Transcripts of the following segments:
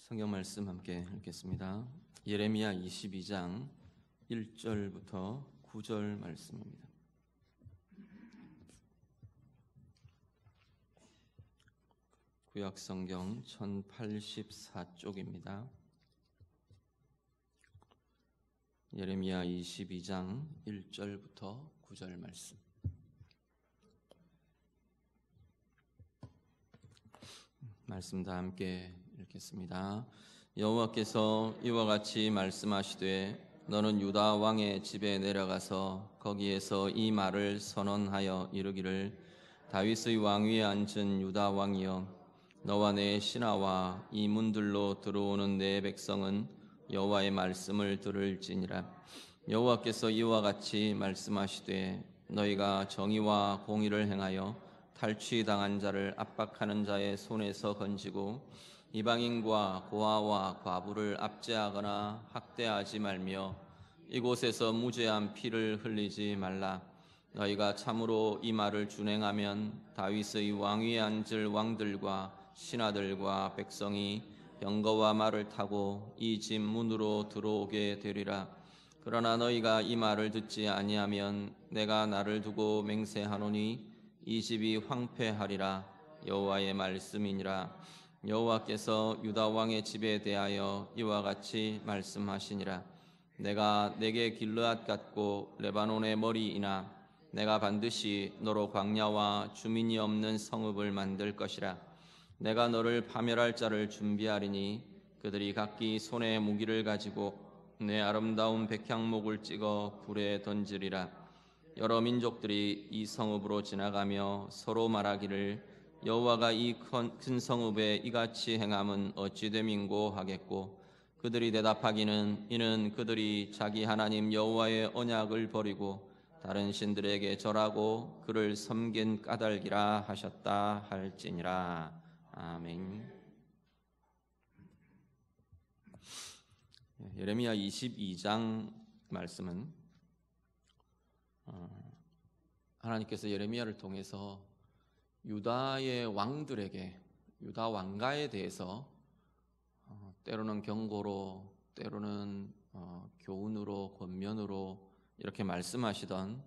성경 말씀 함께 읽겠습니다. 예레미야 22장 1절부터 9절 말씀입니다. 구약 성경 1084쪽입니다. 예레미야 22장 1절부터 9절 말씀. 말씀 다 함께 읽겠습니다. 여호와께서 이와 같이 말씀하시되 너는 유다 왕의 집에 내려가서 거기에서 이 말을 선언하여 이르기를 다윗의 왕위에 앉은 유다 왕이여 너와 내 신하와 이 문들로 들어오는 내 백성은 여호와의 말씀을 들을지니라. 여호와께서 이와 같이 말씀하시되 너희가 정의와 공의를 행하여 탈취당한 자를 압박하는 자의 손에서 건지고 이방인과 고아와 과부를 압제하거나 학대하지 말며 이곳에서 무죄한 피를 흘리지 말라. 너희가 참으로 이 말을 준행하면 다윗의 왕위에 앉을 왕들과 신하들과 백성이 병거와 말을 타고 이 집 문으로 들어오게 되리라. 그러나 너희가 이 말을 듣지 아니하면 내가 나를 두고 맹세하노니 이 집이 황폐하리라. 여호와의 말씀이니라. 여호와께서 유다 왕의 집에 대하여 이와 같이 말씀하시니라. 내가 내게 길르앗 같고 레바논의 머리이나 내가 반드시 너로 광야와 주민이 없는 성읍을 만들 것이라. 내가 너를 파멸할 자를 준비하리니 그들이 각기 손에 무기를 가지고 내 아름다운 백향목을 찍어 불에 던지리라. 여러 민족들이 이 성읍으로 지나가며 서로 말하기를 여호와가 이 큰 성읍에 이같이 행함은 어찌 됨인고 하겠고 그들이 대답하기는 이는 그들이 자기 하나님 여호와의 언약을 버리고 다른 신들에게 절하고 그를 섬긴 까닭이라 하셨다 할지니라. 아멘. 예레미야 22장 말씀은 하나님께서 예레미야를 통해서 유다의 왕들에게 유다 왕가에 대해서 때로는 경고로 때로는 교훈으로 권면으로 이렇게 말씀하시던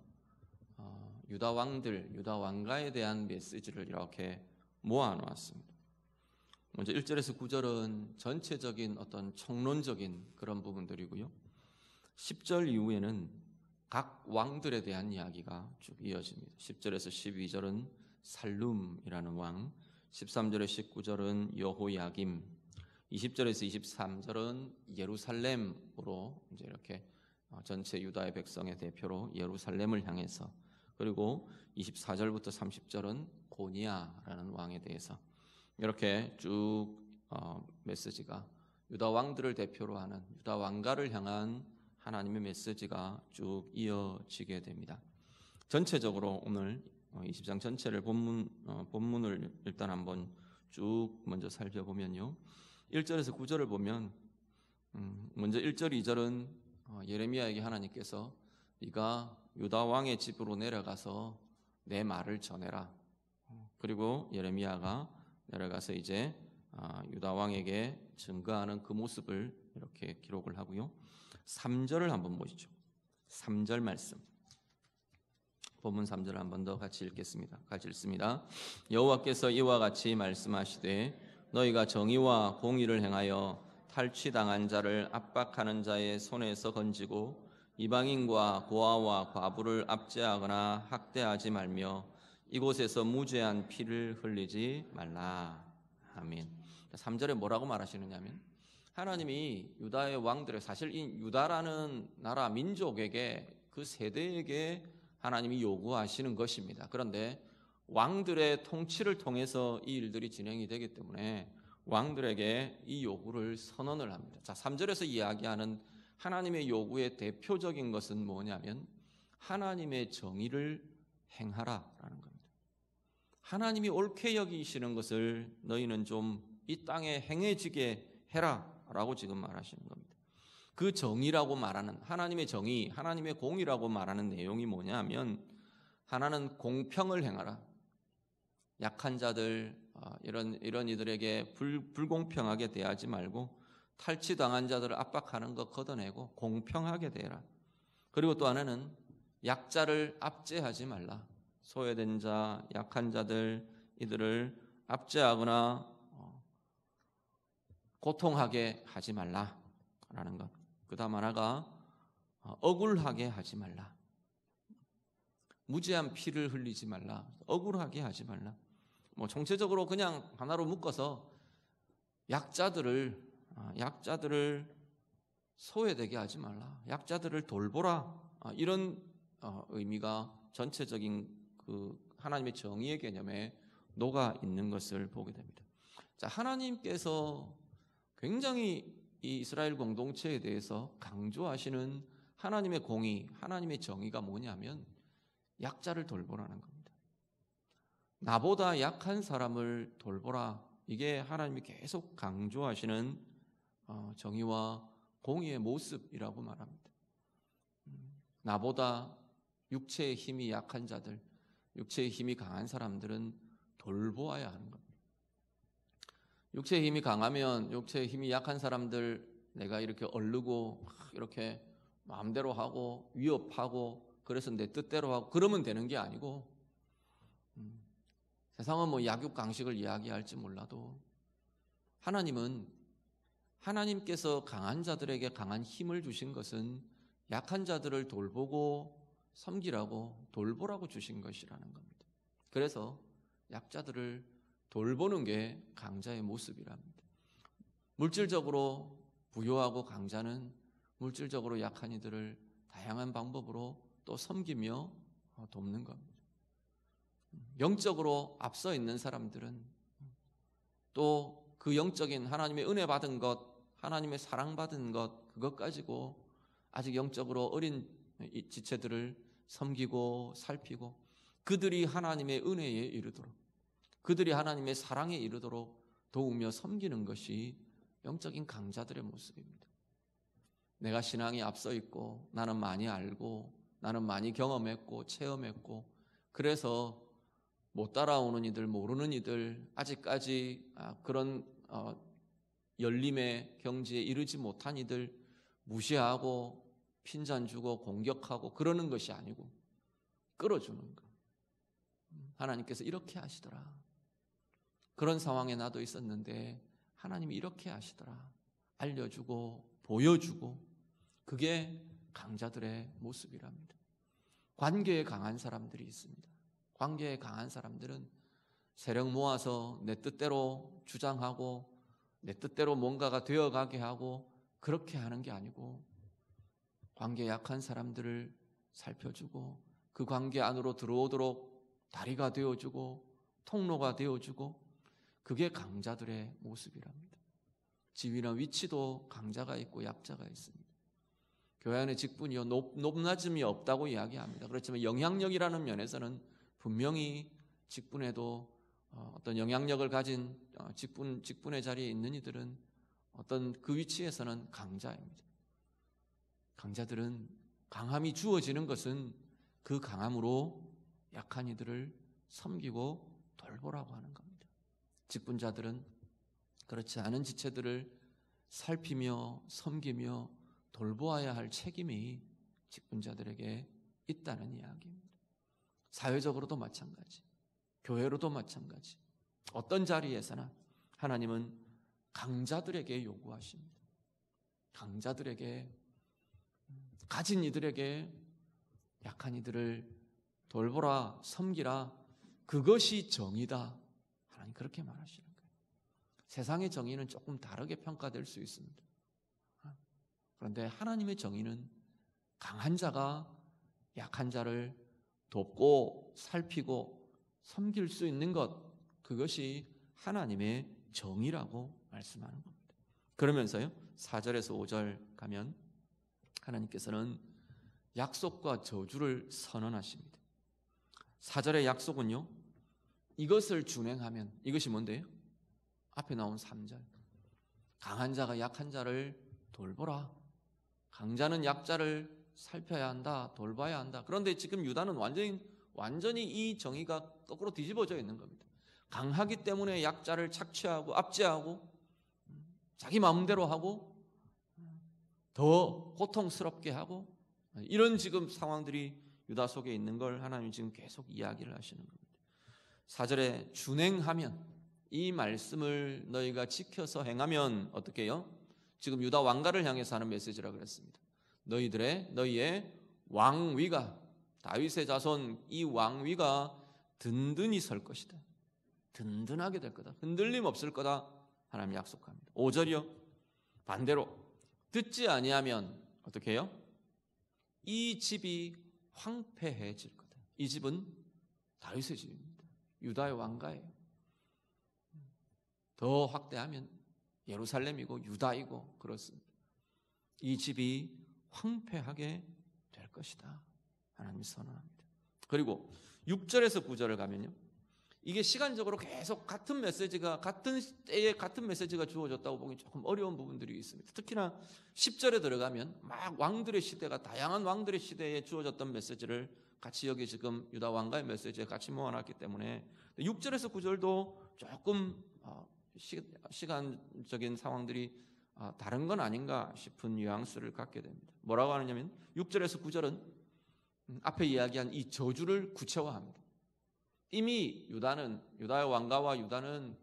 유다 왕들 유다 왕가에 대한 메시지를 이렇게 모아놓았습니다. 먼저 1절에서 9절은 전체적인 어떤 총론적인 그런 부분들이고요. 10절 이후에는 각 왕들에 대한 이야기가 쭉 이어집니다. 10절에서 12절은 살룸이라는 왕, 13절에 19절은 여호야김, 20절에서 23절은 예루살렘으로 이제 이렇게 전체 유다의 백성의 대표로 예루살렘을 향해서, 그리고 24절부터 30절은 고니야라는 왕에 대해서 이렇게 쭉 메시지가 유다 왕들을 대표로 하는 유다 왕가를 향한 하나님의 메시지가 쭉 이어지게 됩니다. 전체적으로 오늘 20장 전체를 본문을 일단 한번 쭉 먼저 살펴보면요. 1절에서 9절을 보면 먼저 1절, 2절은 예레미야에게 하나님께서 네가 유다 왕의 집으로 내려가서 내 말을 전해라. 그리고 예레미야가 내려가서 이제 유다 왕에게 증거하는 그 모습을 이렇게 기록을 하고요. 3절을 한번 보시죠. 3절 말씀. 본문 3절을 한 번 더 같이 읽겠습니다. 같이 읽습니다. 여호와께서 이와 같이 말씀하시되 너희가 정의와 공의를 행하여 탈취당한 자를 압박하는 자의 손에서 건지고 이방인과 고아와 과부를 압제하거나 학대하지 말며 이곳에서 무죄한 피를 흘리지 말라. 아멘. 3절에 뭐라고 말하시느냐면 하나님이 유다의 왕들의 사실 이 유다라는 나라 민족에게 그 세대에게 하나님이 요구하시는 것입니다. 그런데 왕들의 통치를 통해서 이 일들이 진행이 되기 때문에 왕들에게 이 요구를 선언을 합니다. 자, 3절에서 이야기하는 하나님의 요구의 대표적인 것은 뭐냐면 하나님의 정의를 행하라라는 겁니다. 하나님이 옳게 여기시는 것을 너희는 좀 이 땅에 행해지게 해라라고 지금 말하시는 겁니다. 그 정의라고 말하는 하나님의 정의, 하나님의 공의라고 말하는 내용이 뭐냐면 하나는 공평을 행하라. 약한 자들, 이런 이들에게 불공평하게 대하지 말고 탈취당한 자들을 압박하는 거 걷어내고 공평하게 대해라. 그리고 또 하나는 약자를 압제하지 말라. 소외된 자, 약한 자들, 이들을 압제하거나 고통하게 하지 말라라는 것. 그 다음 하나가 억울하게 하지 말라. 무죄한 피를 흘리지 말라. 억울하게 하지 말라. 총체적으로 그냥 하나로 묶어서 약자들을 소외되게 하지 말라. 약자들을 돌보라. 이런 의미가 전체적인 그 하나님의 정의의 개념에 녹아 있는 것을 보게 됩니다. 자, 하나님께서 굉장히 이 이스라엘 공동체에 대해서 강조하시는 하나님의 공의, 하나님의 정의가 뭐냐면 약자를 돌보라는 겁니다. 나보다 약한 사람을 돌보라. 이게 하나님이 계속 강조하시는 정의와 공의의 모습이라고 말합니다. 나보다 육체의 힘이 약한 자들, 육체의 힘이 강한 사람들은 돌보아야 하는 겁니다. 육체의 힘이 강하면 육체의 힘이 약한 사람들 내가 이렇게 얼르고 이렇게 마음대로 하고 위협하고 그래서 내 뜻대로 하고 그러면 되는 게 아니고, 세상은 약육강식을 이야기할지 몰라도 하나님은 하나님께서 강한 자들에게 강한 힘을 주신 것은 약한 자들을 돌보고 섬기라고 돌보라고 주신 것이라는 겁니다. 그래서 약자들을 돌보는 게 강자의 모습이랍니다. 물질적으로 부유하고 강자는 물질적으로 약한 이들을 다양한 방법으로 또 섬기며 돕는 겁니다. 영적으로 앞서 있는 사람들은 또 그 영적인 하나님의 은혜 받은 것, 하나님의 사랑받은 것, 그것 가지고 아직 영적으로 어린 지체들을 섬기고 살피고 그들이 하나님의 은혜에 이르도록, 그들이 하나님의 사랑에 이르도록 도우며 섬기는 것이 영적인 강자들의 모습입니다. 내가 신앙이 앞서 있고 나는 많이 알고 나는 많이 경험했고 체험했고 그래서 못 따라오는 이들, 모르는 이들, 아직까지 그런 열림의 경지에 이르지 못한 이들 무시하고 핀잔 주고 공격하고 그러는 것이 아니고 끌어주는 것. 하나님께서 이렇게 하시더라. 그런 상황에 나도 있었는데 하나님이 이렇게 하시더라. 알려주고 보여주고, 그게 강자들의 모습이랍니다. 관계에 강한 사람들이 있습니다. 관계에 강한 사람들은 세력 모아서 내 뜻대로 주장하고 내 뜻대로 뭔가가 되어가게 하고 그렇게 하는 게 아니고, 관계에 약한 사람들을 살펴주고 그 관계 안으로 들어오도록 다리가 되어주고 통로가 되어주고, 그게 강자들의 모습이랍니다. 지위나 위치도 강자가 있고 약자가 있습니다. 교회 안의 직분이요 높낮음이 없다고 이야기합니다. 그렇지만 영향력이라는 면에서는 분명히 직분에도 어떤 영향력을 가진 직분의 자리에 있는 이들은 어떤 그 위치에서는 강자입니다. 강자들은 강함이 주어지는 것은 그 강함으로 약한 이들을 섬기고 돌보라고 하는 겁니다. 직분자들은 그렇지 않은 지체들을 살피며 섬기며 돌보아야 할 책임이 직분자들에게 있다는 이야기입니다. 사회적으로도 마찬가지, 교회로도 마찬가지, 어떤 자리에서나 하나님은 강자들에게 요구하십니다. 강자들에게, 가진 이들에게 약한 이들을 돌보라, 섬기라, 그것이 정의다. 하나님 그렇게 말하시는 거예요. 세상의 정의는 조금 다르게 평가될 수 있습니다. 그런데 하나님의 정의는 강한 자가 약한 자를 돕고 살피고 섬길 수 있는 것, 그것이 하나님의 정의라고 말씀하는 겁니다. 그러면서요 4절에서 5절 가면 하나님께서는 약속과 저주를 선언하십니다. 4절의 약속은요, 이것을 준행하면, 이것이 뭔데요? 앞에 나온 3절, 강한 자가 약한 자를 돌보라, 강자는 약자를 살펴야 한다, 돌봐야 한다. 그런데 지금 유다는 완전히 이 정의가 거꾸로 뒤집어져 있는 겁니다. 강하기 때문에 약자를 착취하고 압제하고 자기 마음대로 하고 더 고통스럽게 하고 이런 지금 상황들이 유다 속에 있는 걸 하나님이 지금 계속 이야기를 하시는 겁니다. 4절에 준행하면, 이 말씀을 너희가 지켜서 행하면 어떻게 해요? 지금 유다 왕가를 향해서 하는 메시지라고 그랬습니다. 너희의 왕위가, 다윗의 자손 이 왕위가 든든히 설 것이다. 든든하게 될 거다. 흔들림 없을 거다. 하나님이 약속합니다. 5절이요. 반대로 듣지 아니하면 어떻게 해요? 이 집이 황폐해질 거다. 이 집은 다윗의 집입니다. 유다의 왕가예요. 더 확대하면 예루살렘이고 유다이고 그렇습니다. 이 집이 황폐하게 될 것이다. 하나님이 선언합니다. 그리고 6절에서 9절을 가면요, 이게 시간적으로 계속 같은 메시지가, 같은 때에 같은 메시지가 주어졌다고 보기 조금 어려운 부분들이 있습니다. 특히나 10절에 들어가면 막 왕들의 시대가, 다양한 왕들의 시대에 주어졌던 메시지를 같이 여기 지금 유다 왕가의 메시지에 같이 모아놨기 때문에 6절에서 9절도 조금 시간적인 상황들이 다른 건 아닌가 싶은 뉘앙스를 갖게 됩니다. 뭐라고 하느냐면 6절에서 9절은 앞에 이야기한 이 저주를 구체화합니다. 이미 유다의 왕가와 유다는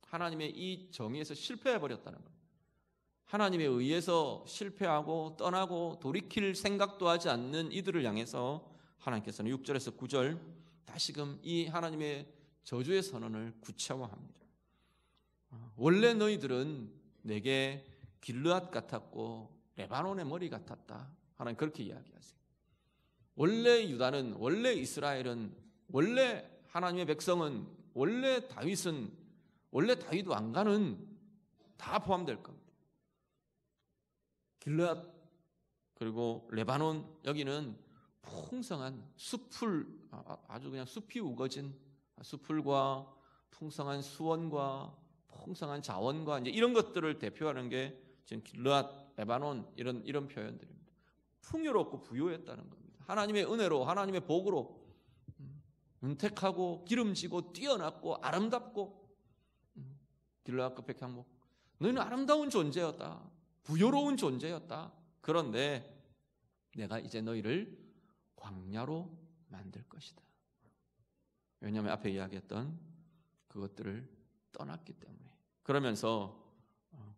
하나님의 이 정의에서 실패해버렸다는 겁니다. 하나님에 의해서 실패하고 떠나고 돌이킬 생각도 하지 않는 이들을 향해서 하나님께서는 6절에서 9절 다시금 이 하나님의 저주의 선언을 구체화합니다. 원래 너희들은 내게 길르앗 같았고 레바논의 머리 같았다. 하나님 그렇게 이야기하세요. 원래 유다는, 원래 이스라엘은, 원래 하나님의 백성은, 원래 다윗은, 원래 다윗 왕가는 다 포함될 겁니다. 길르앗 그리고 레바논, 여기는 풍성한 숲을, 아주 그냥 숲이 우거진 숲풀과 풍성한 수원과 풍성한 자원과 이제 이런 것들을 대표하는 게 지금 길르앗, 레바논 이런 표현들입니다. 풍요롭고 부유했다는 겁니다. 하나님의 은혜로, 하나님의 복으로 은택하고 기름지고 뛰어났고 아름답고, 길르앗과 백향목, 너희는 아름다운 존재였다. 부요로운 존재였다. 그런데 내가 이제 너희를 광야로 만들 것이다. 왜냐하면 앞에 이야기했던 그것들을 떠났기 때문에. 그러면서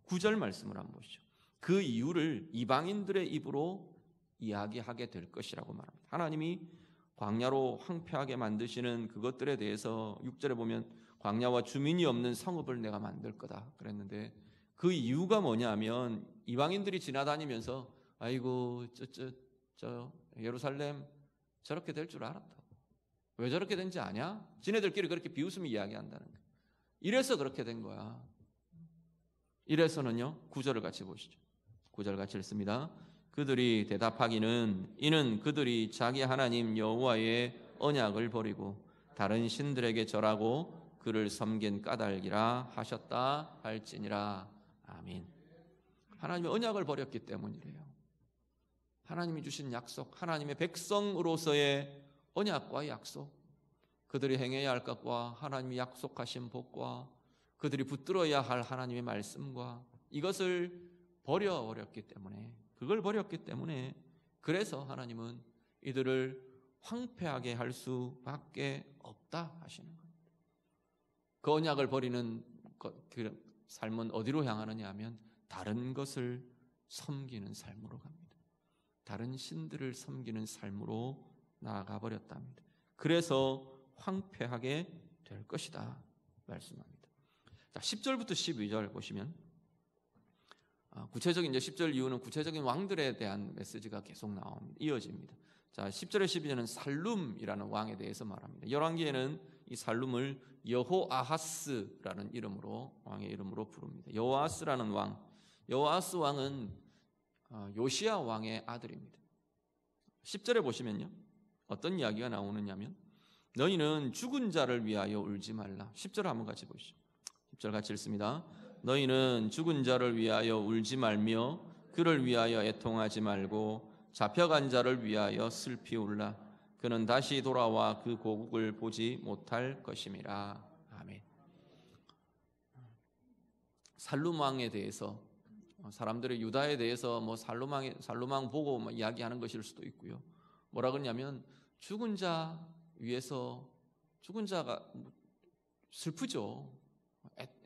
9절 말씀을 한번 보시죠. 그 이유를 이방인들의 입으로 이야기하게 될 것이라고 말합니다. 하나님이 광야로 황폐하게 만드시는 그것들에 대해서 6절에 보면 광야와 주민이 없는 성읍을 내가 만들 거다 그랬는데, 그 이유가 뭐냐면 이방인들이 지나다니면서 아이고 저 예루살렘 저렇게 될 줄 알았다고. 왜 저렇게 된지 아냐? 지네들끼리 그렇게 비웃으며 이야기한다는 거예요. 이래서 그렇게 된 거야. 이래서는요, 9절을 같이 보시죠. 9절 같이 읽습니다. 그들이 대답하기는 이는 그들이 자기 하나님 여호와의 언약을 버리고 다른 신들에게 절하고 그를 섬긴 까닭이라 하셨다 할지니라. 아멘. 하나님의 언약을 버렸기 때문이래요. 하나님이 주신 약속, 하나님의 백성으로서의 언약과 약속, 그들이 행해야 할 것과 하나님이 약속하신 복과 그들이 붙들어야 할 하나님의 말씀과 이것을 버려버렸기 때문에, 그걸 버렸기 때문에 그래서 하나님은 이들을 황폐하게 할 수밖에 없다 하시는 겁니다. 그 언약을 버리는 그 삶은 어디로 향하느냐 하면 다른 것을 섬기는 삶으로 갑니다. 다른 신들을 섬기는 삶으로 나아가 버렸답니다. 그래서 황폐하게 될 것이다 말씀합니다. 자, 10절부터 12절 보시면 구체적인 이제 10절 이후는 구체적인 왕들에 대한 메시지가 계속 나옵니다. 이어집니다. 자, 10절에 12절은 살룸이라는 왕에 대해서 말합니다. 열왕기에는 이 살룸을 여호아하스라는 이름으로, 왕의 이름으로 부릅니다. 여호아하스라는 왕, 여호아하스 왕은 요시야 왕의 아들입니다. 10절에 보시면요, 어떤 이야기가 나오느냐면 너희는 죽은 자를 위하여 울지 말라. 10절 한번 같이 보시죠. 10절 같이 읽습니다. 너희는 죽은 자를 위하여 울지 말며 그를 위하여 애통하지 말고 잡혀간 자를 위하여 슬피 울라. 그는 다시 돌아와 그 고국을 보지 못할 것임이라. 아멘. 살룸 왕에 대해서 사람들이 유다에 대해서 뭐 살룸왕 보고 뭐 이야기하는 것일 수도 있고요. 뭐라 그러냐면 죽은 자 위에서 죽은 자가 슬프죠.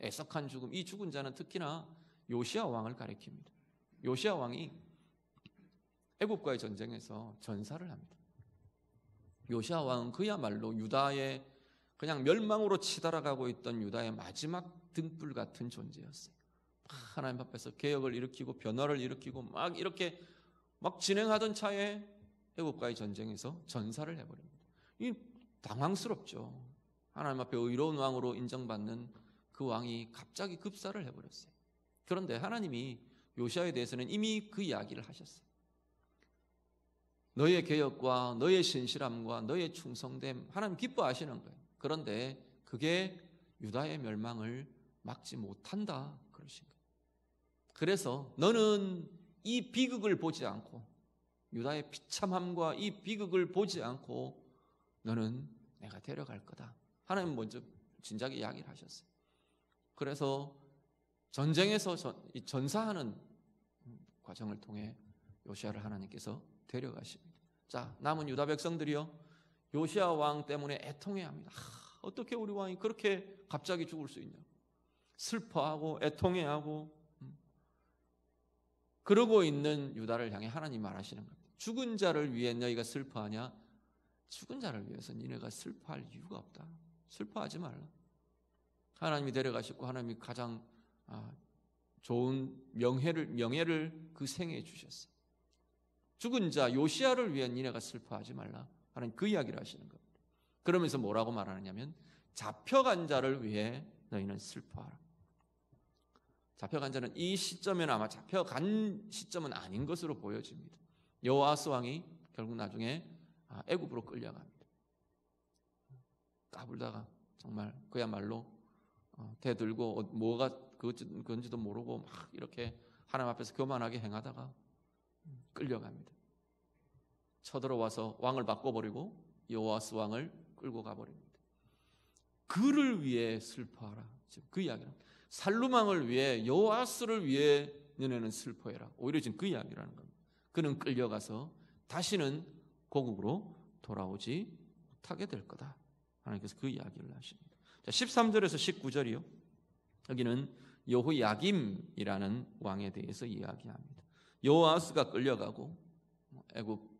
애석한 죽음. 이 죽은 자는 특히나 요시야 왕을 가리킵니다. 요시야 왕이 애굽과의 전쟁에서 전사를 합니다. 요시야 왕은 그야말로 유다의 그냥 멸망으로 치달아가고 있던 유다의 마지막 등불 같은 존재였어요. 하나님 앞에서 개혁을 일으키고 변화를 일으키고 막 이렇게 막 진행하던 차에 애굽과의 전쟁에서 전사를 해버립니다. 이 당황스럽죠. 하나님 앞에 의로운 왕으로 인정받는 그 왕이 갑자기 급사를 해버렸어요. 그런데 하나님이 요시야에 대해서는 이미 그 이야기를 하셨어요. 너의 개혁과 너의 신실함과 너의 충성됨 하나님 기뻐하시는 거예요. 그런데 그게 유다의 멸망을 막지 못한다 그러신 거예요. 그래서 너는 이 비극을 보지 않고 유다의 비참함과 이 비극을 보지 않고 너는 내가 데려갈 거다. 하나님 먼저 진작에 이야기를 하셨어요. 그래서 전쟁에서 전사하는 과정을 통해 요시야를 하나님께서 데려가십니다. 자, 남은 유다 백성들이요 요시야 왕 때문에 애통해합니다. 어떻게 우리 왕이 그렇게 갑자기 죽을 수 있냐? 슬퍼하고 애통해하고 그러고 있는 유다를 향해 하나님 말하시는 겁니다. 죽은 자를 위해 너희가 슬퍼하냐? 죽은 자를 위해서 니네가 슬퍼할 이유가 없다. 슬퍼하지 말라. 하나님이 데려가셨고 하나님이 가장 좋은 명예를 그 생에 주셨어요. 죽은 자 요시야를 위해 니네가 슬퍼하지 말라. 하나님 그 이야기를 하시는 겁니다. 그러면서 뭐라고 말하느냐면 잡혀간 자를 위해 너희는 슬퍼하라. 잡혀간 자는 이 시점에는 아마 잡혀간 시점은 아닌 것으로 보여집니다. 여호아스 왕이 결국 나중에 애굽으로 끌려갑니다. 까불다가 정말 그야말로 대들고 뭐가 그건지도 모르고 막 이렇게 하나님 앞에서 교만하게 행하다가 끌려갑니다. 쳐들어와서 왕을 바꿔버리고 여호아스 왕을 끌고 가버립니다. 그를 위해 슬퍼하라. 지금 그 이야기는 살룸 왕을 위해 여호아스를 위해 너네는 슬퍼해라. 오히려 지금 그 이야기라는 겁니다. 그는 끌려가서 다시는 고국으로 돌아오지 못하게 될 거다. 하나님께서 그 이야기를 하십니다. 자, 13절에서 19절이요. 여기는 여호야김이라는 왕에 대해서 이야기합니다. 여호아스가 끌려가고 애굽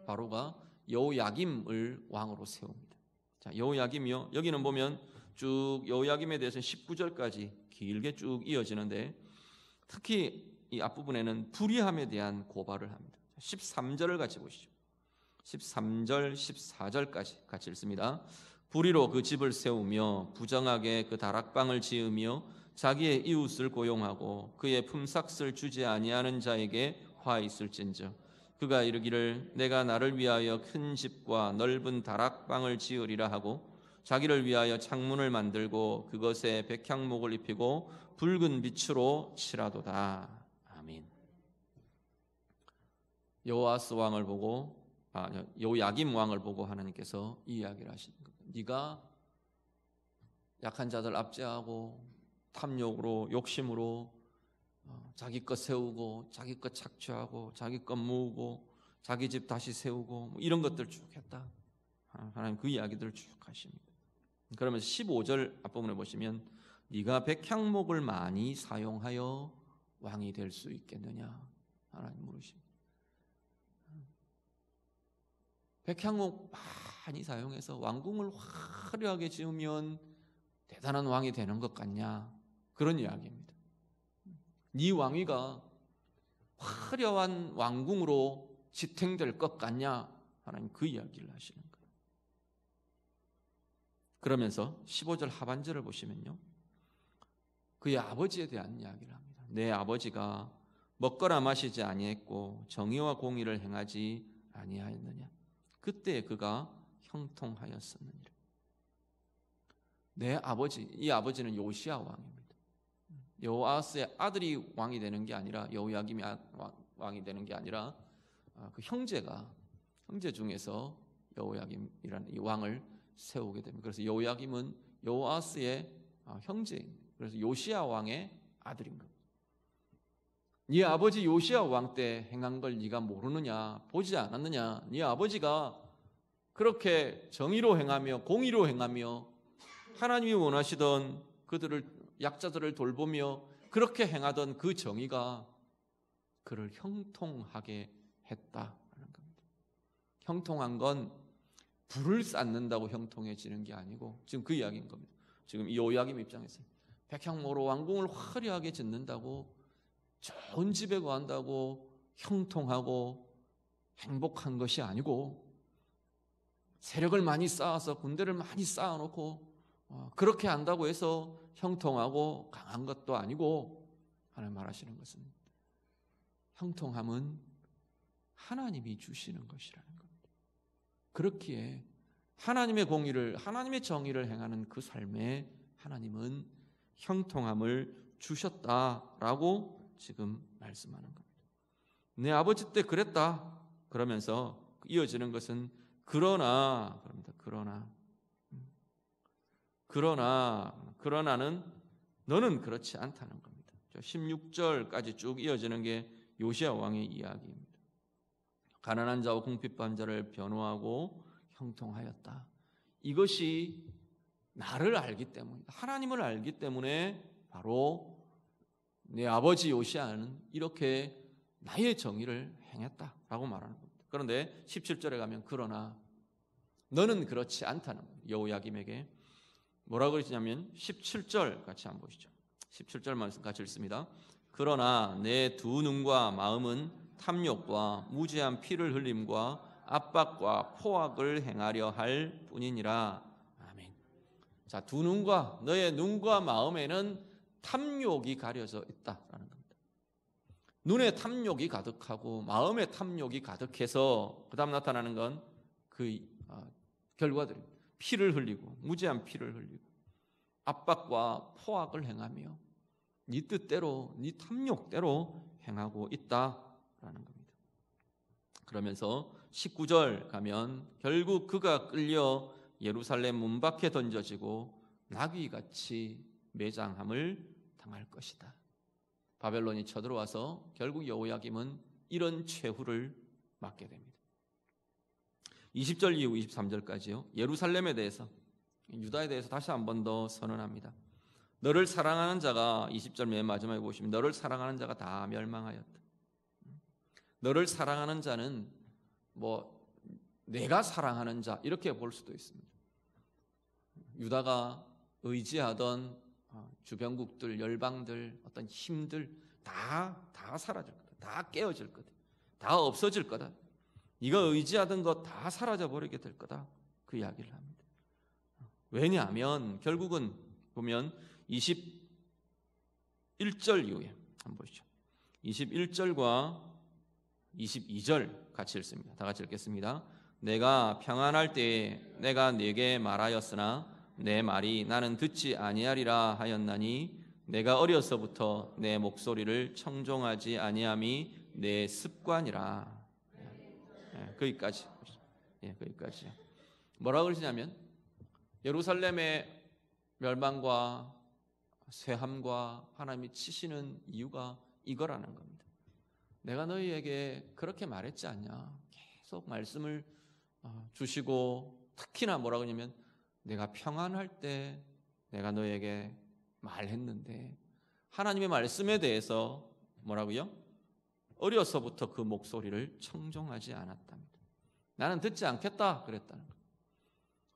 바로가 여호야김을 왕으로 세웁니다. 자, 여호야김이요. 여기는 보면 쭉 여호야김에 대해서는 19절까지 길게 쭉 이어지는데 특히 이 앞부분에는 불의함에 대한 고발을 합니다. 13절을 같이 보시죠. 13절, 14절까지 같이 읽습니다. 불의로 그 집을 세우며 부정하게 그 다락방을 지으며 자기의 이웃을 고용하고 그의 품삯을 주지 아니하는 자에게 화 있을진저 그가 이르기를 내가 나를 위하여 큰 집과 넓은 다락방을 지으리라 하고 자기를 위하여 창문을 만들고 그것에 백향목을 입히고 붉은 빛으로 칠하도다. 아멘. 여호아스 왕을 보고 여호야김 왕을 보고 하나님께서 이 이야기를 하시는 겁니다. 네가 약한 자들 압제하고 탐욕으로 욕심으로 자기 것 세우고 자기 것 착취하고 자기 것 모으고 자기 집 다시 세우고 뭐 이런 것들 쭉 했다. 하나님 그 이야기들을 쭉 하십니다. 그러면서 15절 앞부분에 보시면 네가 백향목을 많이 사용하여 왕이 될 수 있겠느냐 하나님 물으십니다. 백향목 많이 사용해서 왕궁을 화려하게 지으면 대단한 왕이 되는 것 같냐 그런 이야기입니다. 네 왕위가 화려한 왕궁으로 지탱될 것 같냐 하나님 그 이야기를 하시는 거예요. 그러면서 15절 하반절을 보시면요 그의 아버지에 대한 이야기를 합니다. 내 아버지가 먹거나 마시지 아니했고 정의와 공의를 행하지 아니하였느냐 그때 그가 형통하였었느니라. 내 아버지, 이 아버지는 요시야 왕입니다. 여호아스의 아들이 왕이 되는 게 아니라 여호야김이 왕이 되는 게 아니라 그 형제 중에서 여호야김이라는 이 왕을 세우게 됩니다. 그래서 여호야김은 여호아스의 형제입니다. 그래서 요시야 왕의 아들인 겁니다. 네 아버지 요시야 왕 때 행한 걸 네가 모르느냐? 보지 않았느냐? 네 아버지가 그렇게 정의로 행하며 공의로 행하며 하나님이 원하시던 그들을 약자들을 돌보며 그렇게 행하던 그 정의가 그를 형통하게 했다라는 겁니다. 형통한 건 불을 쌓는다고 형통해지는 게 아니고 지금 그 이야기인 겁니다. 지금 이 요야김 입장에서 백향모로 왕궁을 화려하게 짓는다고 좋은 집에 거한다고 형통하고 행복한 것이 아니고 세력을 많이 쌓아서 군대를 많이 쌓아놓고 그렇게 한다고 해서 형통하고 강한 것도 아니고 하나님 말하시는 것은 형통함은 하나님이 주시는 것이라는 겁니다. 그렇기에 하나님의 공의를 하나님의 정의를 행하는 그 삶에 하나님은 형통함을 주셨다라고 지금 말씀하는 겁니다. 내 아버지 때 그랬다 그러면서 이어지는 것은 그러나 그럽니다. 그러나는 너는 그렇지 않다는 겁니다. 16절까지 쭉 이어지는 게 요시야 왕의 이야기입니다. 가난한 자와 궁핍한 자를 변호하고 형통하였다. 이것이 나를 알기 때문에 하나님을 알기 때문에 바로 내 아버지 요시야는 이렇게 나의 정의를 행했다라고 말하는 겁니다. 그런데 17절에 가면 그러나 너는 그렇지 않다는 겁니다. 여호야김에게 뭐라고 그러시냐면 17절 같이 한번 보시죠. 17절 말씀 같이 읽습니다. 그러나 내 두 눈과 마음은 탐욕과 무죄한 피를 흘림과 압박과 포악을 행하려 할 뿐이니라. 아멘. 자, 두 눈과 너의 눈과 마음에는 탐욕이 가려져 있다라는 겁니다. 눈에 탐욕이 가득하고 마음에 탐욕이 가득해서 그 다음 나타나는 건 그 결과들입니다. 피를 흘리고 무죄한 피를 흘리고 압박과 포악을 행하며 네 뜻대로 네 탐욕대로 행하고 있다라는 겁니다. 그러면서 19절 가면 결국 그가 끌려 예루살렘 문 밖에 던져지고 나귀같이 매장함을 당할 것이다. 바벨론이 쳐들어와서 결국 여호야김은 이런 최후를 맞게 됩니다. 20절 이후 23절까지요. 예루살렘에 대해서 유다에 대해서 다시 한 번 더 선언합니다. 너를 사랑하는 자가 20절 맨 마지막에 보시면 너를 사랑하는 자가 다 멸망하였다. 너를 사랑하는 자는 뭐 내가 사랑하는 자 이렇게 볼 수도 있습니다. 유다가 의지하던 주변국들, 열방들, 어떤 힘들 다 사라질 거다. 다 깨어질 거다. 다 없어질 거다. 네가 의지하던 것 다 사라져 버리게 될 거다. 그 이야기를 합니다. 왜냐하면 결국은 보면 21절 이후에 한번 보시죠. 21절과 22절 같이 읽습니다. 다 같이 읽겠습니다. 내가 평안할 때에 내가 네게 말하였으나 내 말이 나는 듣지 아니하리라 하였나니 내가 어려서부터 내 목소리를 청종하지 아니함이 내 습관이라. 거기까지. 거기까지요. 뭐라고 그러시냐면 예루살렘의 멸망과 쇠함과 하나님이 치시는 이유가 이거라는 겁니다. 내가 너희에게 그렇게 말했지 않냐. 계속 말씀을 주시고 특히나 뭐라고 하냐면 내가 평안할 때 내가 너희에게 말했는데 하나님의 말씀에 대해서 뭐라고요? 어려서부터 그 목소리를 청종하지 않았답니다. 나는 듣지 않겠다 그랬다는 거예요.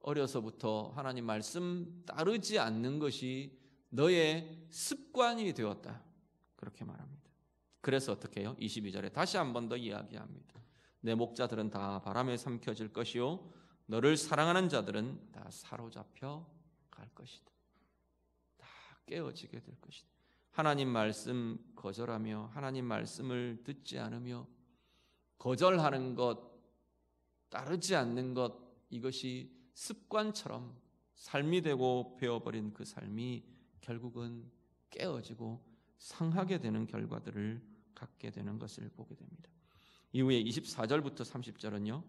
어려서부터 하나님 말씀 따르지 않는 것이 너의 습관이 되었다. 그렇게 말합니다. 그래서 어떻게 해요? 22절에 다시 한 번 더 이야기합니다. 내 목자들은 다 바람에 삼켜질 것이요 너를 사랑하는 자들은 다 사로잡혀 갈 것이다. 다 깨어지게 될 것이다. 하나님 말씀 거절하며 하나님 말씀을 듣지 않으며 거절하는 것, 따르지 않는 것, 이것이 습관처럼 삶이 되고 배워버린 그 삶이 결국은 깨어지고 상하게 되는 결과들을 갖게 되는 것을 보게 됩니다. 이후에 24절부터 30절은요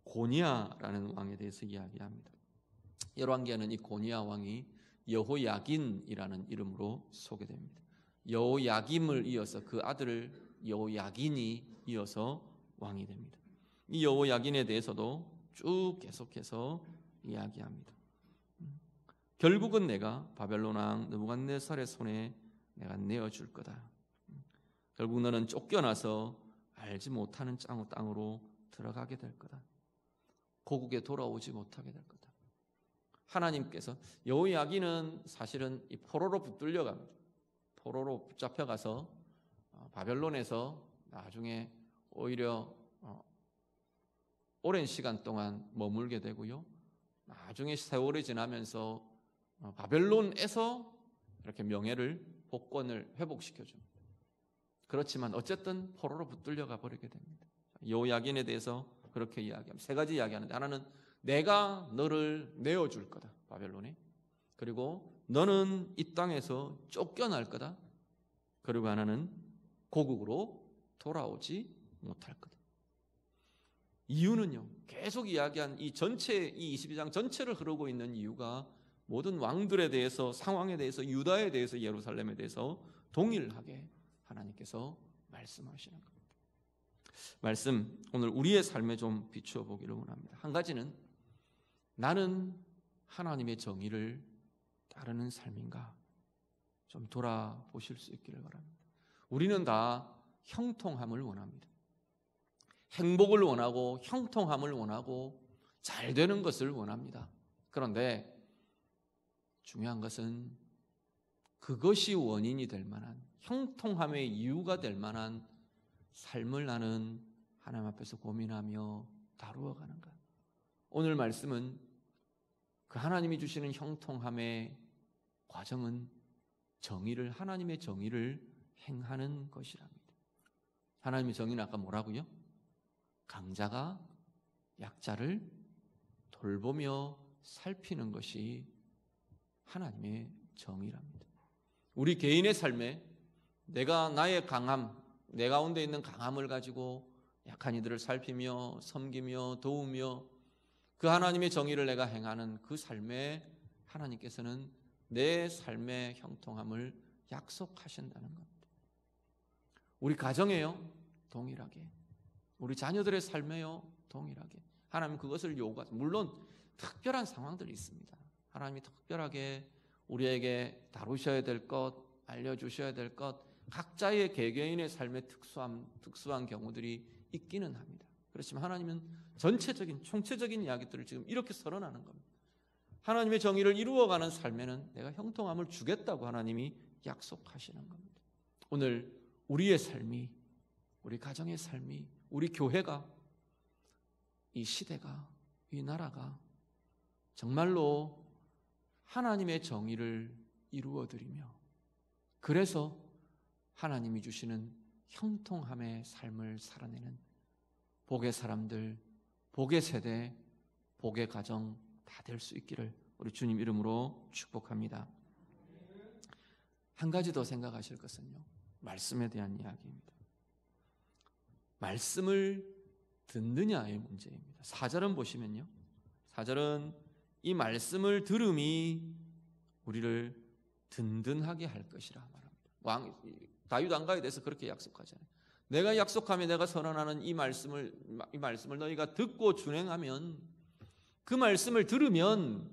고니야라는 왕에 대해서 이야기합니다. 열왕기에는 이 고니야 왕이 여호야긴이라는 이름으로 소개됩니다. 여호야김을 이어서 그 아들 여호야긴이 이어서 왕이 됩니다. 이 여호야긴에 대해서도 쭉 계속해서 이야기합니다. 결국은 내가 바벨론 왕 느부갓네살의 손에 내가 내어줄 거다. 결국 너는 쫓겨나서 알지 못하는 땅으로 들어가게 될 거다. 고국에 돌아오지 못하게 될 거다. 하나님께서 여호야긴은 사실은 이 포로로 붙들려갑니다. 포로로 붙잡혀가서 바벨론에서 나중에 오히려 오랜 시간 동안 머물게 되고요. 나중에 세월이 지나면서 바벨론에서 이렇게 명예를 복권을 회복시켜줍니다. 그렇지만 어쨌든 포로로 붙들려가 버리게 됩니다. 여호야긴에 대해서 그렇게 이야기합니다. 세 가지 이야기하는데 하나는 내가 너를 내어줄 거다. 바벨론에. 그리고 너는 이 땅에서 쫓겨날 거다. 그리고 하나는 고국으로 돌아오지 못할 거다. 이유는요. 계속 이야기한 이 22장 전체를 흐르고 있는 이유가 모든 왕들에 대해서, 상황에 대해서, 유다에 대해서, 예루살렘에 대해서 동일하게 하나님께서 말씀하시는 겁니다. 말씀 오늘 우리의 삶에 좀 비추어 보기를 원합니다. 한 가지는 나는 하나님의 정의를 따르는 삶인가 좀 돌아보실 수 있기를 바랍니다. 우리는 다 형통함을 원합니다. 행복을 원하고 형통함을 원하고 잘 되는 것을 원합니다. 그런데 중요한 것은 그것이 원인이 될 만한, 형통함의 이유가 될 만한 삶을 나는 하나님 앞에서 고민하며 다루어 가는가. 오늘 말씀은 그 하나님이 주시는 형통함의 과정은 하나님의 정의를 행하는 것이랍니다. 하나님의 정의는 아까 뭐라고요? 강자가 약자를 돌보며 살피는 것이 하나님의 정의랍니다. 우리 개인의 삶에 내가 나의 강함, 내 가운데 있는 강함을 가지고 약한 이들을 살피며 섬기며 도우며 그 하나님의 정의를 내가 행하는 그 삶에 하나님께서는 내 삶의 형통함을 약속하신다는 겁니다. 우리 가정에요, 동일하게. 우리 자녀들의 삶에요, 동일하게. 하나님 그것을 요구하죠. 물론 특별한 상황들이 있습니다. 하나님이 특별하게 우리에게 다루셔야 될 것, 알려주셔야 될 것, 각자의 개개인의 삶의 특수한 경우들이 있기는 합니다. 그렇지만 하나님은 총체적인 이야기들을 지금 이렇게 선언하는 겁니다. 하나님의 정의를 이루어가는 삶에는 내가 형통함을 주겠다고 하나님이 약속하시는 겁니다. 오늘 우리의 삶이, 우리 가정의 삶이, 우리 교회가, 이 시대가, 이 나라가 정말로 하나님의 정의를 이루어드리며 그래서 하나님이 주시는 형통함의 삶을 살아내는 복의 사람들, 복의 세대, 복의 가정 다 될 수 있기를 우리 주님 이름으로 축복합니다. 한 가지 더 생각하실 것은요, 말씀에 대한 이야기입니다. 말씀을 듣느냐의 문제입니다. 4절은 보시면요, 4절은 이 말씀을 들음이 우리를 든든하게 할 것이라 말합니다. 다윗 왕가에 대해서 그렇게 약속하잖아요. 내가 약속하며 내가 선언하는 이 말씀을 너희가 듣고 준행하면, 그 말씀을 들으면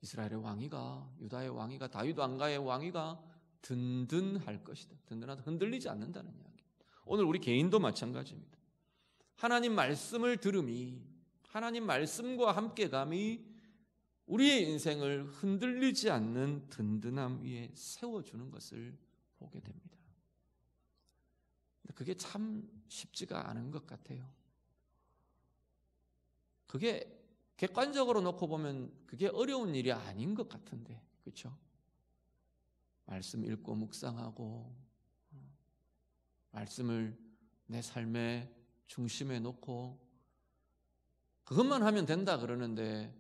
이스라엘의 왕위가, 유다의 왕위가, 다윗 왕가의 왕위가 든든할 것이다. 든든하다, 흔들리지 않는다는 이야기. 오늘 우리 개인도 마찬가지입니다. 하나님 말씀을 들음이, 하나님 말씀과 함께감이 우리의 인생을 흔들리지 않는 든든함 위에 세워주는 것을 보게 됩니다. 그게 참 쉽지가 않은 것 같아요. 그게 객관적으로 놓고 보면 그게 어려운 일이 아닌 것 같은데, 그렇죠? 말씀 읽고 묵상하고 말씀을 내 삶의 중심에 놓고 그것만 하면 된다 그러는데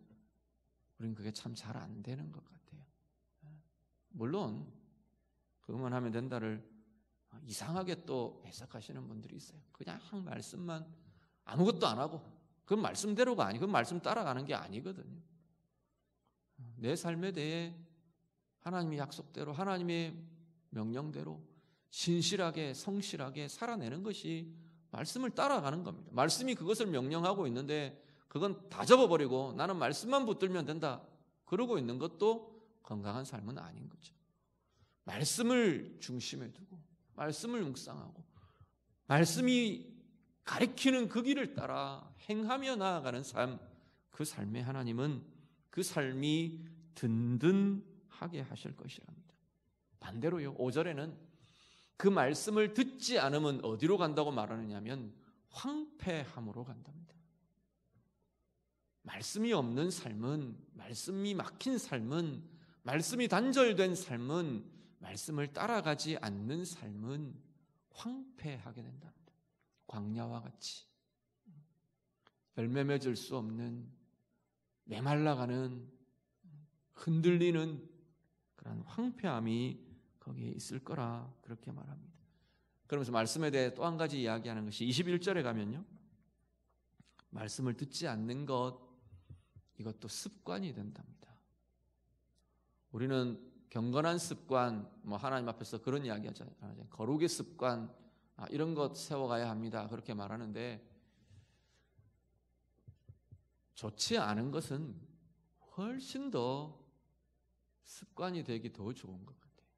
우리는 그게 참 잘 안 되는 것 같아요. 물론 그것만 하면 된다를 이상하게 또 해석하시는 분들이 있어요. 그냥 말씀만 아무것도 안 하고, 그건 말씀대로가 아니고, 그건 말씀 따라가는 게 아니거든요. 내 삶에 대해 하나님의 약속대로, 하나님의 명령대로 신실하게 성실하게 살아내는 것이 말씀을 따라가는 겁니다. 말씀이 그것을 명령하고 있는데 그건 다 접어버리고 나는 말씀만 붙들면 된다 그러고 있는 것도 건강한 삶은 아닌 거죠. 말씀을 중심에 두고 말씀을 묵상하고 말씀이 가리키는 그 길을 따라 행하며 나아가는 삶, 그 삶에 하나님은 그 삶이 든든하게 하실 것이랍니다. 반대로요, 5절에는 그 말씀을 듣지 않으면 어디로 간다고 말하느냐면 황폐함으로 간답니다. 말씀이 없는 삶은, 말씀이 막힌 삶은, 말씀이 단절된 삶은, 말씀을 따라가지 않는 삶은 황폐하게 된답니다. 광야와 같이 열매 맺을 수 없는, 메말라가는, 흔들리는 그런 황폐함이 거기에 있을 거라 그렇게 말합니다. 그러면서 말씀에 대해 또 한 가지 이야기하는 것이 21절에 가면요, 말씀을 듣지 않는 것, 이것도 습관이 된답니다. 우리는 경건한 습관, 하나님 앞에서 그런 이야기 하잖아요. 거룩의 습관, 이런 것 세워가야 합니다. 그렇게 말하는데 좋지 않은 것은 훨씬 더 습관이 되기 더 좋은 것 같아요.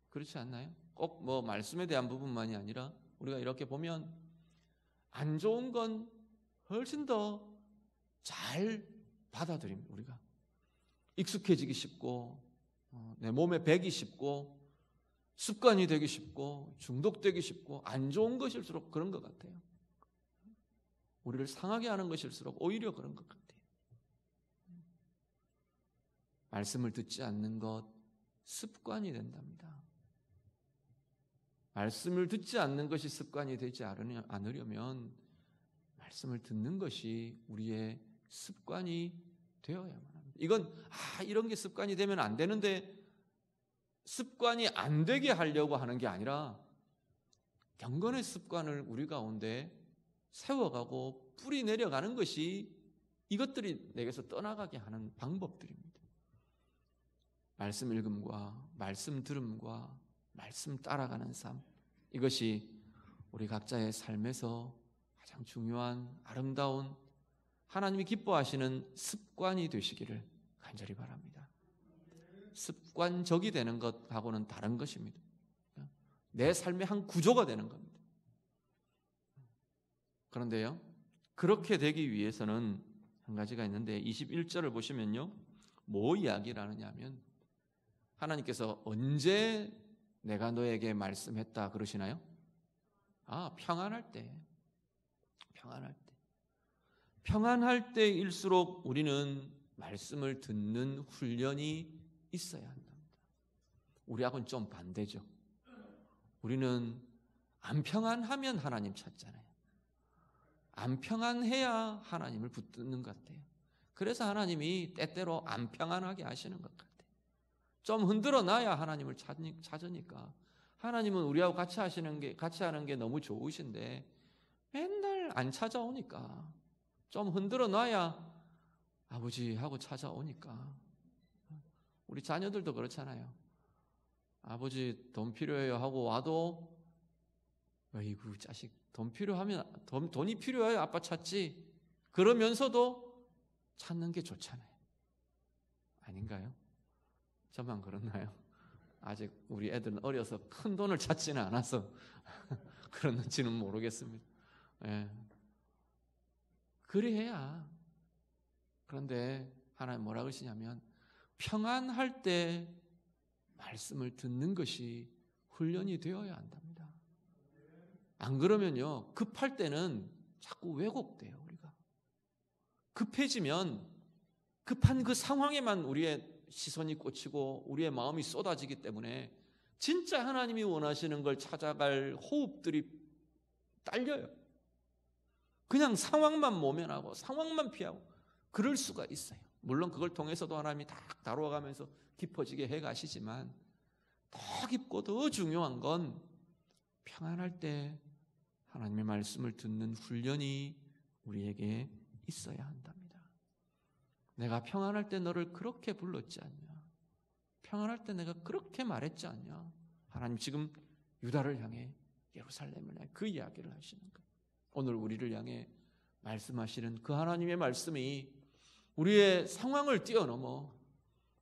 그렇지 않나요? 꼭 말씀에 대한 부분만이 아니라 우리가 이렇게 보면 안 좋은 건 훨씬 더 잘 받아들입니다. 우리가 익숙해지기 쉽고 내 몸에 배기 쉽고 습관이 되기 쉽고 중독되기 쉽고 안 좋은 것일수록 그런 것 같아요. 우리를 상하게 하는 것일수록 오히려 그런 것 같아요. 말씀을 듣지 않는 것 습관이 된답니다. 말씀을 듣지 않는 것이 습관이 되지 않으려면 말씀을 듣는 것이 우리의 습관이 되어야만 합니다. 이건 이런 게 습관이 되면 안 되는데 습관이 안 되게 하려고 하는 게 아니라 경건의 습관을 우리 가운데 세워가고 뿌리 내려가는 것이 이것들이 내게서 떠나가게 하는 방법들입니다. 말씀 읽음과 말씀 들음과 말씀 따라가는 삶, 이것이 우리 각자의 삶에서 가장 중요한 아름다운 하나님이 기뻐하시는 습관이 되시기를 간절히 바랍니다. 습관적이 되는 것하고는 다른 것입니다. 내 삶의 한 구조가 되는 겁니다. 그런데요, 그렇게 되기 위해서는 한 가지가 있는데 21절을 보시면요, 뭐 이야기를 하느냐 하면 하나님께서 언제 내가 너에게 말씀했다 그러시나요? 평안할 때. 평안할 때일수록 우리는 말씀을 듣는 훈련이 있어야 한답니다. 우리하고는 좀 반대죠. 우리는 안 평안하면 하나님 찾잖아요. 안 평안해야 하나님을 붙드는 것 같아요. 그래서 하나님이 때때로 안 평안하게 하시는 것 같아요. 좀 흔들어 놔야 하나님을 찾으니까. 하나님은 우리하고 같이 하는 게 너무 좋으신데 맨날 안 찾아오니까 좀 흔들어 놔야 아버지 하고 찾아오니까. 우리 자녀들도 그렇잖아요. 아버지 돈 필요해요 하고 와도 어이구 자식 돈이 필요해요 아빠 찾지. 그러면서도 찾는 게 좋잖아요. 아닌가요? 저만 그렇나요? 아직 우리 애들은 어려서 큰 돈을 찾지는 않아서 그런지는 모르겠습니다. 예. 그래야. 그런데 하나님 뭐라 그러시냐면 평안할 때 말씀을 듣는 것이 훈련이 되어야 한답니다. 안 그러면요, 급할 때는 자꾸 왜곡돼요. 우리가 급해지면 급한 그 상황에만 우리의 시선이 꽂히고 우리의 마음이 쏟아지기 때문에 진짜 하나님이 원하시는 걸 찾아갈 호흡들이 딸려요. 그냥 상황만 모면하고 상황만 피하고 그럴 수가 있어요. 물론 그걸 통해서도 하나님이 다 다루어가면서 깊어지게 해가시지만 더 깊고 더 중요한 건 평안할 때 하나님의 말씀을 듣는 훈련이 우리에게 있어야 한답니다. 내가 평안할 때 너를 그렇게 불렀지 않냐. 평안할 때 내가 그렇게 말했지 않냐? 하나님 지금 유다를 향해 예루살렘을 향해 그 이야기를 하시는 거예요. 오늘 우리를 향해 말씀하시는 그 하나님의 말씀이 우리의 상황을 뛰어넘어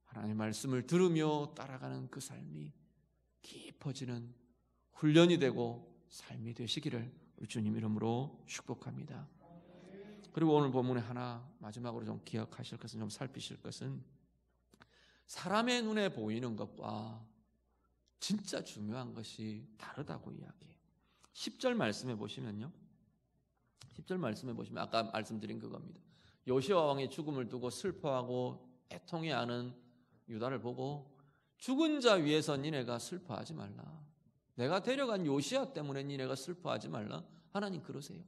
하나님의 말씀을 들으며 따라가는 그 삶이 깊어지는 훈련이 되고 삶이 되시기를 우리 주님 이름으로 축복합니다. 그리고 오늘 본문에 하나 마지막으로 좀 기억하실 것은, 좀 살피실 것은, 사람의 눈에 보이는 것과 진짜 중요한 것이 다르다고 이야기해요. 10절 말씀해 보시면요, 10절 말씀해 보시면 아까 말씀드린 그겁니다. 요시아 왕의 죽음을 두고 슬퍼하고 애통해하는 유다를 보고 죽은 자 위에서 니네가 슬퍼하지 말라. 내가 데려간 요시아 때문에 니네가 슬퍼하지 말라. 하나님 그러세요.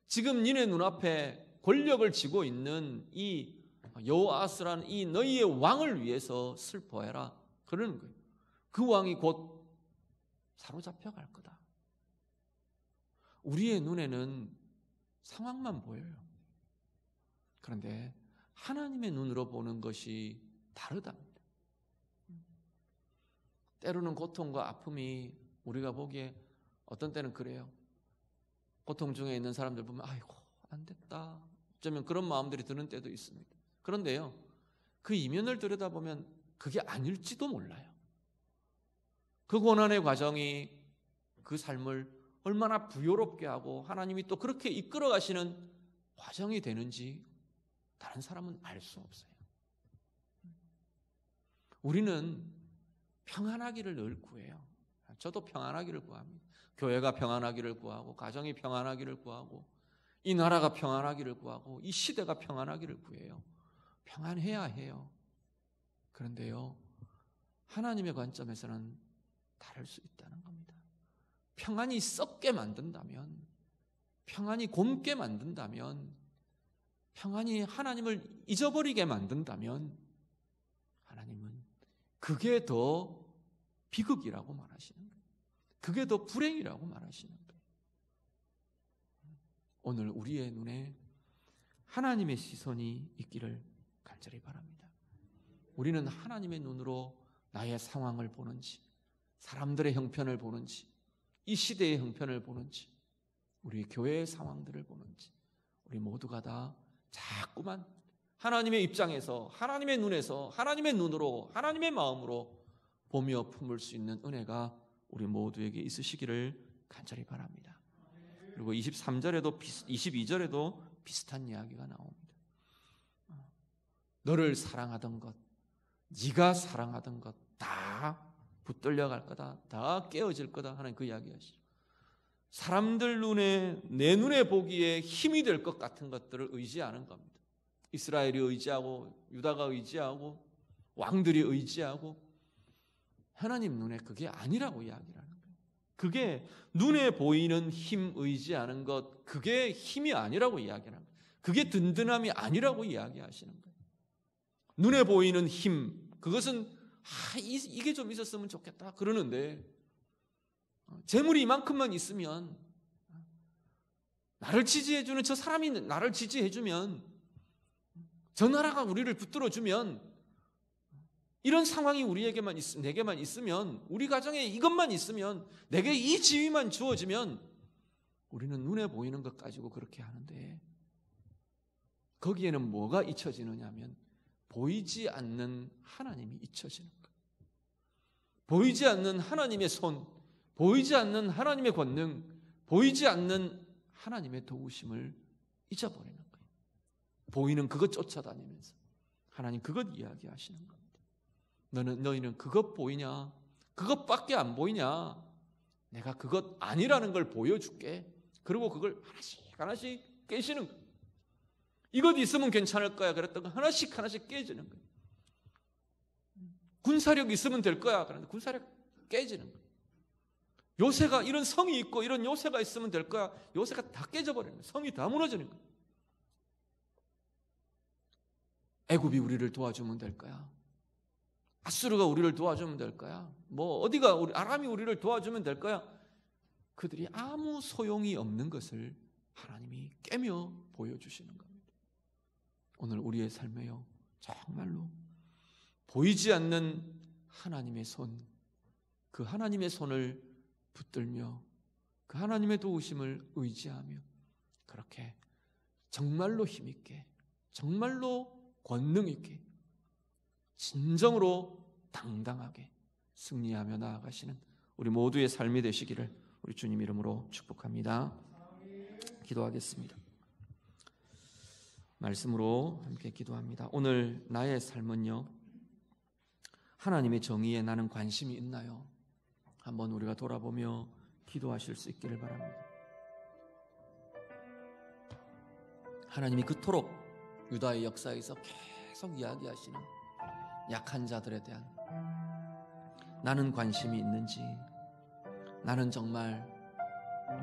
지금 니네 눈앞에 권력을 쥐고 있는 이 여호아스라는 이 너희의 왕을 위해서 슬퍼해라. 그러는 거예요. 그 왕이 곧 사로잡혀 갈 거다. 우리의 눈에는 상황만 보여요. 그런데 하나님의 눈으로 보는 것이 다르답니다. 때로는 고통과 아픔이 우리가 보기에 어떤 때는 그래요. 고통 중에 있는 사람들 보면 아이고 안 됐다, 어쩌면 그런 마음들이 드는 때도 있습니다. 그런데요, 그 이면을 들여다보면 그게 아닐지도 몰라요. 그 고난의 과정이 그 삶을 얼마나 부요롭게 하고 하나님이 또 그렇게 이끌어 가시는 과정이 되는지 다른 사람은 알 수 없어요. 우리는 평안하기를 늘 구해요. 저도 평안하기를 구합니다. 교회가 평안하기를 구하고, 가정이 평안하기를 구하고, 이 나라가 평안하기를 구하고, 이 시대가 평안하기를 구해요. 평안해야 해요. 그런데요, 하나님의 관점에서는 다를 수 있다는 겁니다. 평안이 썩게 만든다면, 평안이 곪게 만든다면, 평안이 하나님을 잊어버리게 만든다면 하나님은 그게 더 비극이라고 말하시는 거예요. 그게 더 불행이라고 말하시는 거예요. 오늘 우리의 눈에 하나님의 시선이 있기를 간절히 바랍니다. 우리는 하나님의 눈으로 나의 상황을 보는지, 사람들의 형편을 보는지, 이 시대의 형편을 보는지, 우리 교회의 상황들을 보는지, 우리 모두가 다 자꾸만 하나님의 입장에서, 하나님의 눈에서, 하나님의 눈으로, 하나님의 마음으로 보며 품을 수 있는 은혜가 우리 모두에게 있으시기를 간절히 바랍니다. 그리고 23절에도 22절에도 비슷한 이야기가 나옵니다. 너를 사랑하던 것, 네가 사랑하던 것 다 붙들려 갈 거다, 다 깨어질 거다 하는 그 이야기하시죠. 사람들 눈에, 내 눈에 보기에 힘이 될 것 같은 것들을 의지하는 겁니다. 이스라엘이 의지하고, 유다가 의지하고, 왕들이 의지하고, 하나님 눈에 그게 아니라고 이야기를 하는 거예요. 그게 눈에 보이는 힘 의지하는 것, 그게 힘이 아니라고 이야기하는 거예요. 그게 든든함이 아니라고 이야기하시는 거예요. 눈에 보이는 힘, 그것은 이게 좀 있었으면 좋겠다 그러는데, 재물이 이만큼만 있으면, 나를 지지해주는 저 사람이 나를 지지해주면, 저 나라가 우리를 붙들어주면, 이런 상황이 우리에게만 내게만 있으면, 우리 가정에 이것만 있으면, 내게 이 지위만 주어지면, 우리는 눈에 보이는 것 가지고 그렇게 하는데, 거기에는 뭐가 잊혀지느냐 하면 보이지 않는 하나님이 잊혀지는 거예요. 보이지 않는 하나님의 손, 보이지 않는 하나님의 권능, 보이지 않는 하나님의 도우심을 잊어버리는 거예요. 보이는 그것 쫓아다니면서 하나님 그것 이야기하시는 겁니다. 너희는 그것 보이냐? 그것밖에 안 보이냐? 내가 그것 아니라는 걸 보여줄게. 그리고 그걸 하나씩 하나씩 깨시는 거예요. 이것 있으면 괜찮을 거야 그랬던 거 하나씩 하나씩 깨지는 거예요. 군사력 있으면 될 거야 그런데 군사력 깨지는 거예요. 요새가 이런 성이 있고 이런 요새가 있으면 될 거야. 요새가 다 깨져버리는 거예요. 성이 다 무너지는 거예요. 애굽이 우리를 도와주면 될 거야. 아수르가 우리를 도와주면 될 거야. 아람이 우리를 도와주면 될 거야. 그들이 아무 소용이 없는 것을 하나님이 깨며 보여주시는 겁니다. 오늘 우리의 삶에요, 정말로 보이지 않는 하나님의 손, 그 하나님의 손을 붙들며 그 하나님의 도우심을 의지하며 그렇게 정말로 힘있게, 정말로 권능 있게, 진정으로 당당하게 승리하며 나아가시는 우리 모두의 삶이 되시기를 우리 주님 이름으로 축복합니다. 기도하겠습니다. 말씀으로 함께 기도합니다. 오늘 나의 삶은요, 하나님의 정의에 나는 관심이 있나요? 한번 우리가 돌아보며 기도하실 수 있기를 바랍니다. 하나님이 그토록 유다의 역사에서 계속 이야기하시는 약한 자들에 대한 나는 관심이 있는지, 나는 정말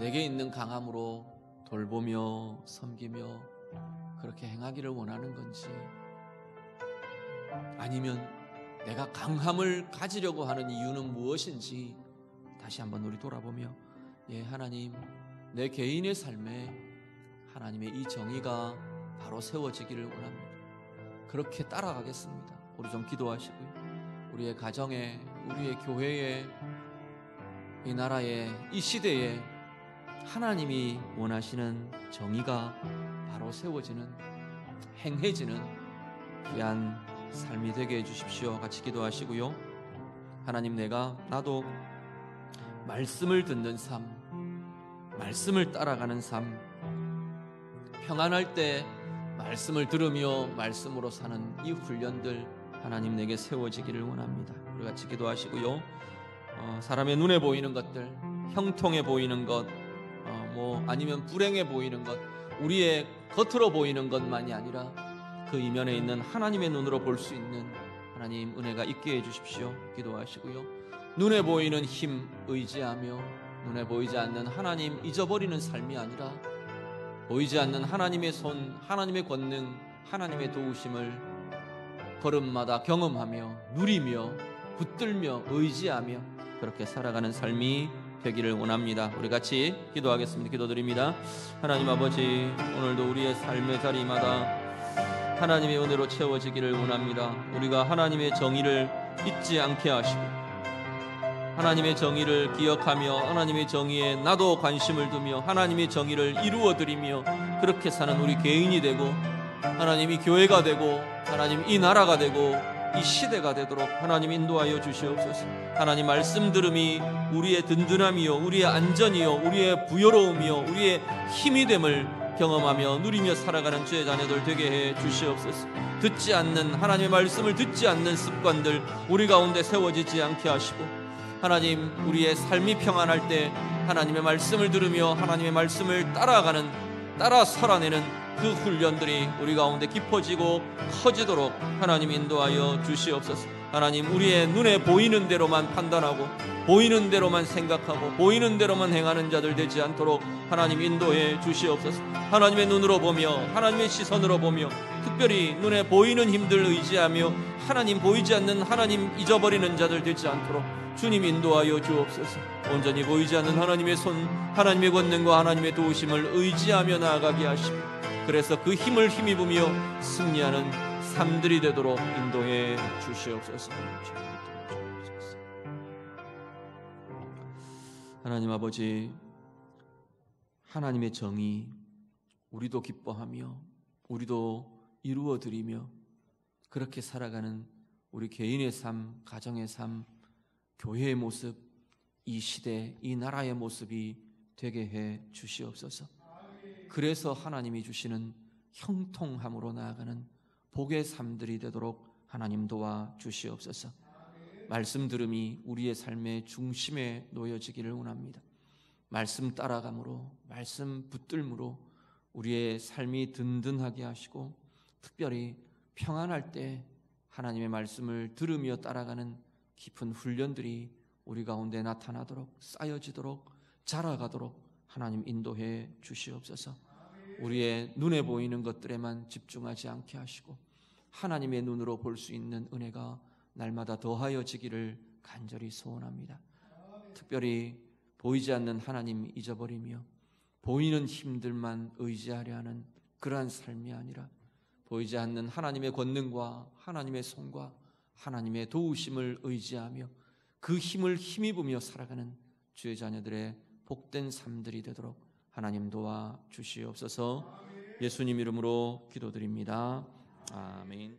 내게 있는 강함으로 돌보며 섬기며 그렇게 행하기를 원하는 건지, 아니면 내가 강함을 가지려고 하는 이유는 무엇인지 다시 한번 우리 돌아보며, 하나님, 내 개인의 삶에 하나님의 이 정의가 바로 세워지기를 원합니다. 그렇게 따라가겠습니다. 우리 좀 기도하시고요. 우리의 가정에, 우리의 교회에, 이 나라에, 이 시대에 하나님이 원하시는 정의가 바로 세워지는, 행해지는 귀한 삶이 되게 해주십시오. 같이 기도하시고요. 하나님, 나도 말씀을 듣는 삶, 말씀을 따라가는 삶, 평안할 때 말씀을 들으며 말씀으로 사는 이 훈련들 하나님 내게 세워지기를 원합니다. 우리 같이 기도하시고요. 사람의 눈에 보이는 것들, 형통해 보이는 것, 아니면 불행해 보이는 것, 우리의 겉으로 보이는 것만이 아니라 그 이면에 있는 하나님의 눈으로 볼 수 있는 하나님 은혜가 있게 해주십시오. 기도하시고요. 눈에 보이는 힘 의지하며 눈에 보이지 않는 하나님 잊어버리는 삶이 아니라 보이지 않는 하나님의 손, 하나님의 권능, 하나님의 도우심을 걸음마다 경험하며 누리며 붙들며 의지하며 그렇게 살아가는 삶이 되기를 원합니다. 우리 같이 기도하겠습니다. 기도드립니다. 하나님 아버지, 오늘도 우리의 삶의 자리마다 하나님의 은혜로 채워지기를 원합니다. 우리가 하나님의 정의를 잊지 않게 하시고 하나님의 정의를 기억하며 하나님의 정의에 나도 관심을 두며 하나님의 정의를 이루어드리며 그렇게 사는 우리 개인이 되고 하나님이 교회가 되고 하나님 이 나라가 되고 이 시대가 되도록 하나님 인도하여 주시옵소서. 하나님 말씀 들음이 우리의 든든함이요 우리의 안전이요 우리의 부여로움이요 우리의 힘이 됨을 경험하며 누리며 살아가는 주의 자녀들 되게 해 주시옵소서. 듣지 않는 하나님의 말씀을 듣지 않는 습관들 우리 가운데 세워지지 않게 하시고 하나님 우리의 삶이 평안할 때 하나님의 말씀을 들으며 하나님의 말씀을 따라 살아내는 그 훈련들이 우리 가운데 깊어지고 커지도록 하나님 인도하여 주시옵소서. 하나님 우리의 눈에 보이는 대로만 판단하고 보이는 대로만 생각하고 보이는 대로만 행하는 자들 되지 않도록 하나님 인도해 주시옵소서. 하나님의 눈으로 보며 하나님의 시선으로 보며 특별히 눈에 보이는 힘들 의지하며 하나님 보이지 않는 하나님 잊어버리는 자들 되지 않도록 주님 인도하여 주옵소서. 온전히 보이지 않는 하나님의 손, 하나님의 권능과 하나님의 도우심을 의지하며 나아가게 하시고 그래서 그 힘을 힘입으며 승리하는 삶들이 되도록 인도해 주시옵소서. 하나님 아버지, 하나님의 정의 우리도 기뻐하며 우리도 이루어드리며 그렇게 살아가는 우리 개인의 삶, 가정의 삶, 교회의 모습, 이 시대, 이 나라의 모습이 되게 해 주시옵소서. 그래서 하나님이 주시는 형통함으로 나아가는 복의 삶들이 되도록 하나님 도와 주시옵소서. 말씀 들음이 우리의 삶의 중심에 놓여지기를 원합니다. 말씀 따라감으로, 말씀 붙들므로 우리의 삶이 든든하게 하시고 특별히 평안할 때 하나님의 말씀을 들으며 따라가는 깊은 훈련들이 우리 가운데 나타나도록 쌓여지도록 자라가도록 하나님 인도해 주시옵소서. 우리의 눈에 보이는 것들에만 집중하지 않게 하시고 하나님의 눈으로 볼 수 있는 은혜가 날마다 더하여지기를 간절히 소원합니다. 특별히 보이지 않는 하나님 잊어버리며 보이는 힘들만 의지하려 하는 그러한 삶이 아니라 보이지 않는 하나님의 권능과 하나님의 손과 하나님의 도우심을 의지하며 그 힘을 힘입으며 살아가는 주의 자녀들의 복된 삶들이 되도록 하나님 도와 주시옵소서. 예수님 이름으로 기도드립니다. 아멘.